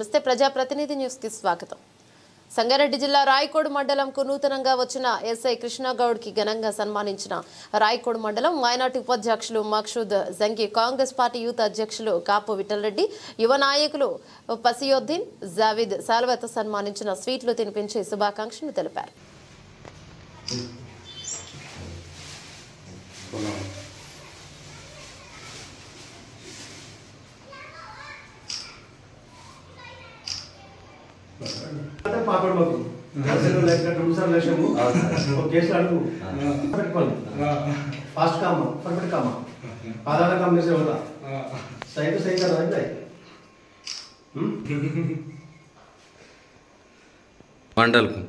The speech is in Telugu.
నమస్తే ప్రజాప్రతినిధి న్యూస్ కి స్వాగతం. సంగారెడ్డి జిల్లా రాయకోడ్ మండలంకు నూతనంగా వచ్చిన ఎస్ఐ కృష్ణగౌడ్ కి ఘనంగా సన్మానించిన రాయకోడ్ మండలం మైనార్టీ ఉపాధ్యక్షులు మక్షూద్ జంగి, కాంగ్రెస్ పార్టీ యూత్ అధ్యక్షులు కాపు విఠలరెడ్డి, యువ నాయకులు పసియోద్దీన్ జావీద్ సాల్వతో సన్మానించిన స్వీట్లు తినిపించి శుభాకాంక్షలు తెలిపారు. పాపడకు నిమిషాలు కేసు అడుగు పెట్టుకోండి. ఫాస్ట్ కామా పర్ఫెక్ట్ కామా ఆధార काम से होता सही तो सही कर रहा है. मंडल को